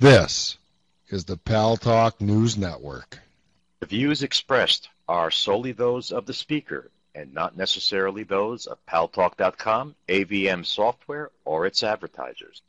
This is the Paltalk News Network. The views expressed are solely those of the speaker and not necessarily those of Paltalk.com, AVM Software, or its advertisers.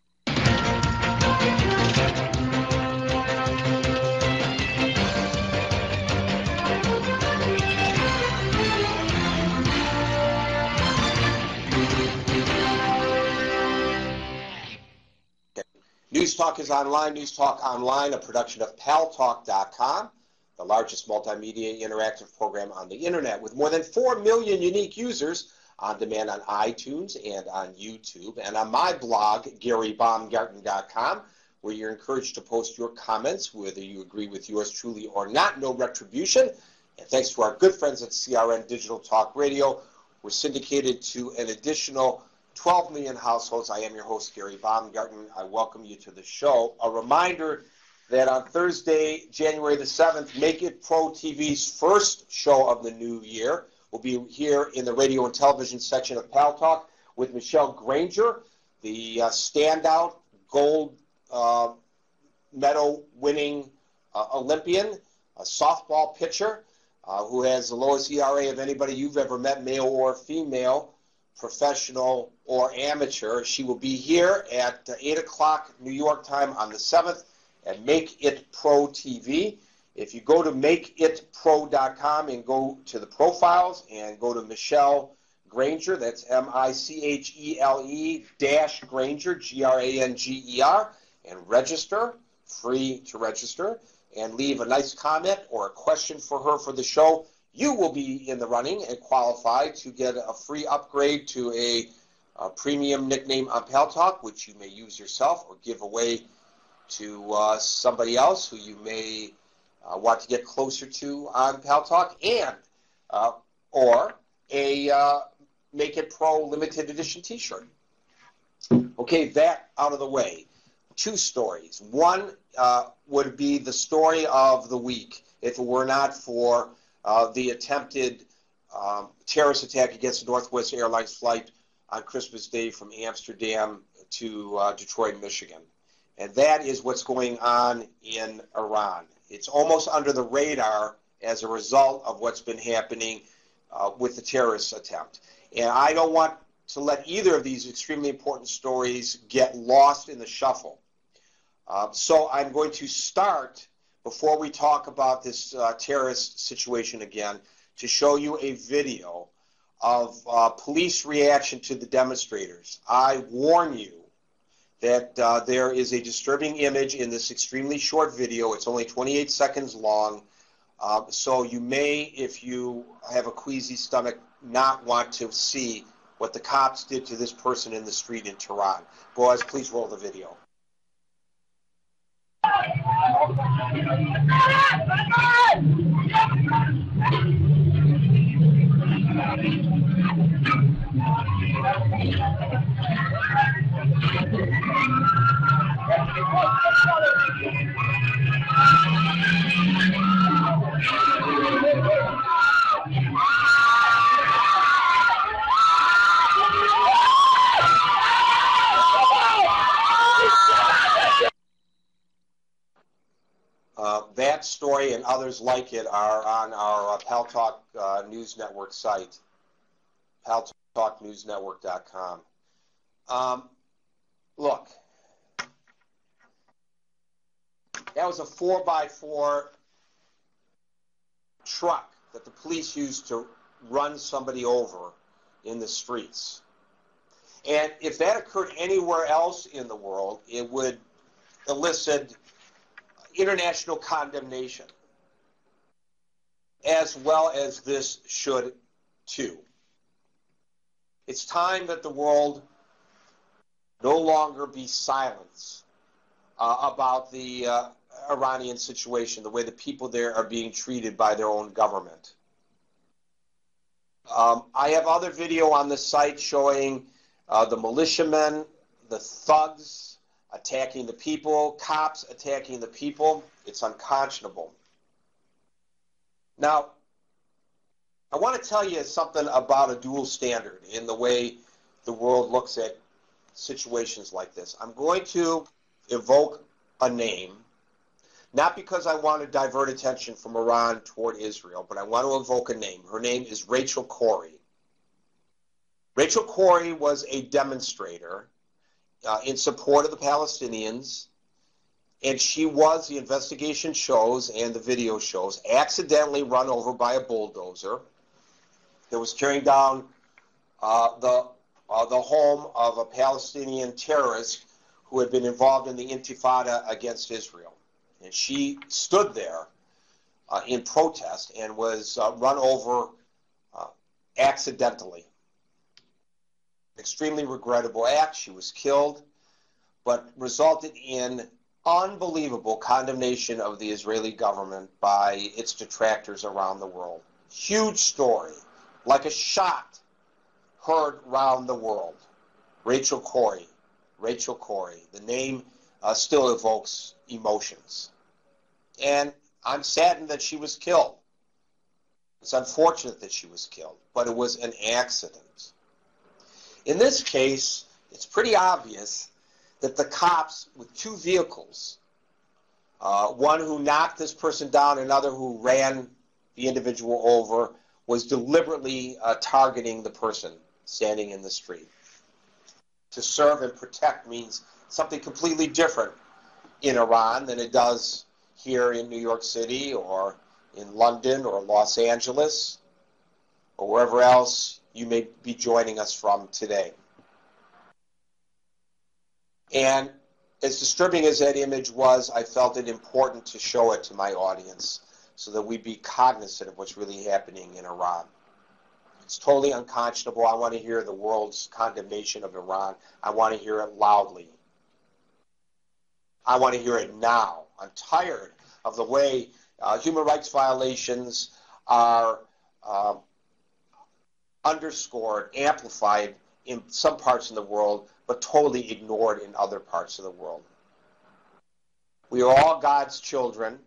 News Talk is online. News Talk Online, a production of Paltalk.com, the largest multimedia interactive program on the internet with more than 4 million unique users on demand on iTunes and on YouTube, and on my blog, GaryBaumgarten.com, where you're encouraged to post your comments, whether you agree with yours truly or not. No retribution. And thanks to our good friends at CRN Digital Talk Radio, we're syndicated to an additional 12 million households. I am your host, Gary Baumgarten. I welcome you to the show. A reminder that on Thursday, January the 7th, Make It Pro TV's first show of the new year will be here in the radio and television section of Paltalk with Michelle Granger, the standout gold medal winning Olympian, a softball pitcher who has the lowest ERA of anybody you've ever met, male or female, professional or amateur. She will be here at 8 o'clock New York time on the 7th at Make It Pro TV. If you go to makeitpro.com and go to the profiles and go to Michelle Granger, that's Michele-Granger, Granger, and register, free to register, and leave a nice comment or a question for her for the show, you will be in the running and qualified to get a free upgrade to a premium nickname on Paltalk, which you may use yourself or give away to somebody else who you may want to get closer to on Paltalk, and or a Make It Pro limited edition t-shirt. Okay, that out of the way. Two stories. One would be the story of the week if it were not for the attempted terrorist attack against the Northwest Airlines flight on Christmas Day from Amsterdam to Detroit, Michigan. And that is what's going on in Iran. It's almost under the radar as a result of what's been happening with the terrorist attempt. And I don't want to let either of these extremely important stories get lost in the shuffle. So I'm going to start, before we talk about this terrorist situation again, to show you a video of police reaction to the demonstrators. I warn you that there is a disturbing image in this extremely short video. It's only 28 seconds long, so you may, if you have a queasy stomach, not want to see what the cops did to this person in the street in Tehran. Boys, please roll the video. That story and others like it are on our Paltalk News Network site, paltalknewsnetwork.com. Look, that was a 4x4 truck that the police used to run somebody over in the streets. And if that occurred anywhere else in the world, it would elicit international condemnation, as well as this should too. It's time that the world no longer be silent about the Iranian situation, the way the people there are being treated by their own government. I have other video on the site showing the militiamen, the thugs, attacking the people, cops attacking the people. It's unconscionable. Now, I want to tell you something about a dual standard in the way the world looks at situations like this. I'm going to evoke a name, not because I want to divert attention from Iran toward Israel, but I want to invoke a name. Her name is Rachel Corrie. Rachel Corrie was a demonstrator in support of the Palestinians, and she was, the investigation shows and the video shows, accidentally run over by a bulldozer that was tearing down the home of a Palestinian terrorist who had been involved in the Intifada against Israel. And she stood there in protest and was run over accidentally. Extremely regrettable act. She was killed, but resulted in unbelievable condemnation of the Israeli government by its detractors around the world. Huge story, like a shot heard around the world. Rachel Corrie. Rachel Corrie. The name still evokes emotions. And I'm saddened that she was killed. It's unfortunate that she was killed, but it was an accident. In this case, it's pretty obvious that the cops with two vehicles, one who knocked this person down, another who ran the individual over, was deliberately targeting the person standing in the street. To serve and protect means something completely different in Iran than it does here in New York City or in London or Los Angeles or wherever else you may be joining us from today. And as disturbing as that image was, I felt it important to show it to my audience so that we be cognizant of what's really happening in Iran. It's totally unconscionable. I want to hear the world's condemnation of Iran. I want to hear it loudly. I want to hear it now. I'm tired of the way human rights violations are underscored, amplified in some parts of the world, but totally ignored in other parts of the world. We are all God's children.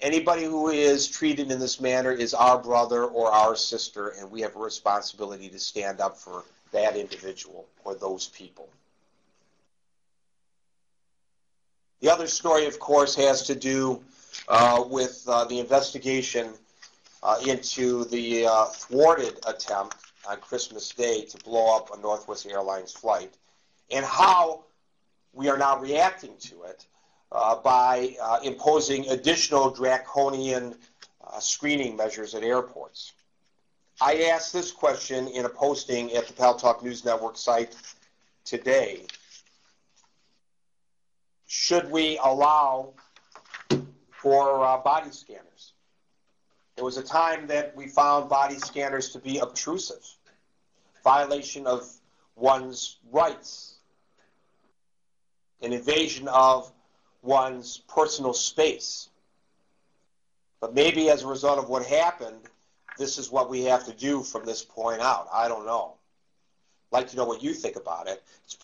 Anybody who is treated in this manner is our brother or our sister, and we have a responsibility to stand up for that individual or those people. The other story, of course, has to do with the investigation into the thwarted attempt on Christmas Day to blow up a Northwest Airlines flight, and how we are now reacting to it by imposing additional draconian screening measures at airports. I asked this question in a posting at the Paltalk News Network site today. Should we allow for body scanners? There was a time that we found body scanners to be obtrusive, violation of one's rights, an invasion of one's personal space. But maybe as a result of what happened, this is what we have to do from this point out. I don't know. I'd like to know what you think about it. It's